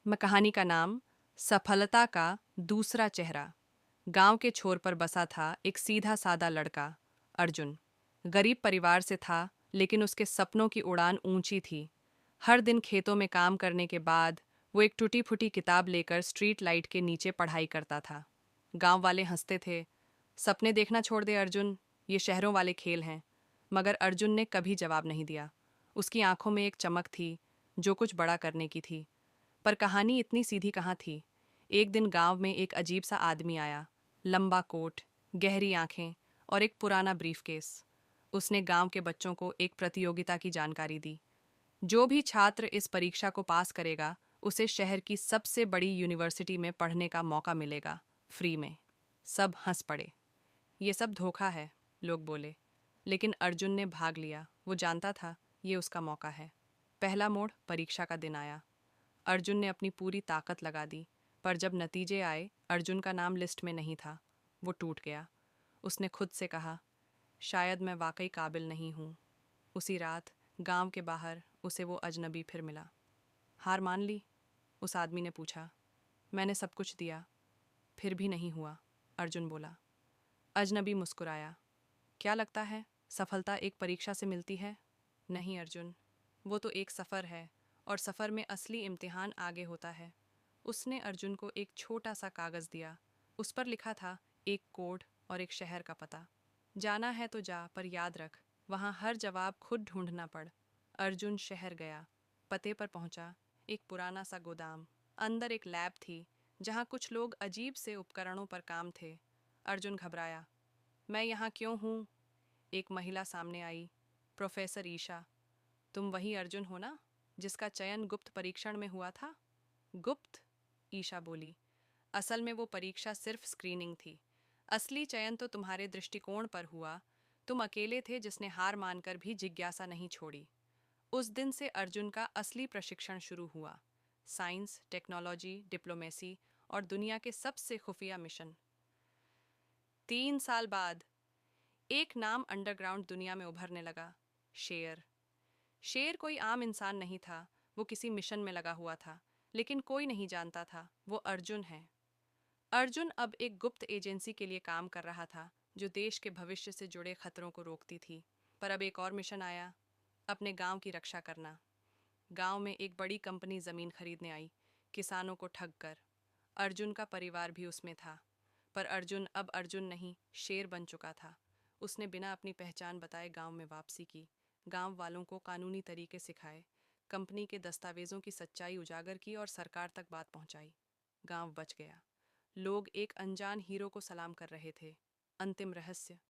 मैं कहानी का नाम सफलता का दूसरा चेहरा। गांव के छोर पर बसा था एक सीधा सादा लड़का, अर्जुन। गरीब परिवार से था, लेकिन उसके सपनों की उड़ान ऊंची थी। हर दिन खेतों में काम करने के बाद वो एक टूटी फूटी किताब लेकर स्ट्रीट लाइट के नीचे पढ़ाई करता था। गांव वाले हंसते थे, सपने देखना छोड़ दे अर्जुन, ये शहरों वाले खेल हैं। मगर अर्जुन ने कभी जवाब नहीं दिया। उसकी आंखों में एक चमक थी, जो कुछ बड़ा करने की थी। पर कहानी इतनी सीधी कहाँ थी। एक दिन गांव में एक अजीब सा आदमी आया। लंबा कोट, गहरी आंखें और एक पुराना ब्रीफकेस। उसने गांव के बच्चों को एक प्रतियोगिता की जानकारी दी। जो भी छात्र इस परीक्षा को पास करेगा, उसे शहर की सबसे बड़ी यूनिवर्सिटी में पढ़ने का मौका मिलेगा, फ्री में। सब हंस पड़े। ये सब धोखा है, लोग बोले। लेकिन अर्जुन ने भाग लिया। वो जानता था, ये उसका मौका है। पहला मोड़, परीक्षा का दिन आया। अर्जुन ने अपनी पूरी ताकत लगा दी, पर जब नतीजे आए, अर्जुन का नाम लिस्ट में नहीं था। वो टूट गया। उसने खुद से कहा, शायद मैं वाकई काबिल नहीं हूँ। उसी रात गांव के बाहर उसे वो अजनबी फिर मिला। हार मान ली? उस आदमी ने पूछा। मैंने सब कुछ दिया, फिर भी नहीं हुआ, अर्जुन बोला। अजनबी मुस्कुराया। क्या लगता है, सफलता एक परीक्षा से मिलती है? नहीं अर्जुन, वो तो एक सफ़र है, और सफ़र में असली इम्तिहान आगे होता है। उसने अर्जुन को एक छोटा सा कागज़ दिया। उस पर लिखा था एक कोड और एक शहर का पता। जाना है तो जा, पर याद रख, वहाँ हर जवाब खुद ढूंढना पड़। अर्जुन शहर गया। पते पर पहुंचा। एक पुराना सा गोदाम। अंदर एक लैब थी, जहाँ कुछ लोग अजीब से उपकरणों पर काम थे। अर्जुन घबराया। मैं यहाँ क्यों हूँ? एक महिला सामने आई। प्रोफेसर ईशा। तुम वही अर्जुन हो ना, जिसका चयन गुप्त परीक्षण में हुआ था? गुप्त? ईशा बोली। असल में वो परीक्षा सिर्फ स्क्रीनिंग थी। असली चयन तो तुम्हारे दृष्टिकोण पर हुआ। तुम अकेले थे जिसने हार मानकर भी जिज्ञासा नहीं छोड़ी। उस दिन से अर्जुन का असली प्रशिक्षण शुरू हुआ। साइंस, टेक्नोलॉजी, डिप्लोमेसी और दुनिया के सबसे खुफिया मिशन। 3 साल बाद एक नाम अंडरग्राउंड दुनिया में उभरने लगा। शेर। शेर कोई आम इंसान नहीं था। वो किसी मिशन में लगा हुआ था, लेकिन कोई नहीं जानता था वो अर्जुन है। अर्जुन अब एक गुप्त एजेंसी के लिए काम कर रहा था, जो देश के भविष्य से जुड़े खतरों को रोकती थी। पर अब एक और मिशन आया, अपने गांव की रक्षा करना। गांव में एक बड़ी कंपनी जमीन खरीदने आई, किसानों को ठग कर। अर्जुन का परिवार भी उसमें था। पर अर्जुन अब अर्जुन नहीं, शेर बन चुका था। उसने बिना अपनी पहचान बताए गांव में वापसी की। गांव वालों को कानूनी तरीके सिखाए, कंपनी के दस्तावेजों की सच्चाई उजागर की और सरकार तक बात पहुंचाई। गांव बच गया। लोग एक अनजान हीरो को सलाम कर रहे थे। अंतिम रहस्य।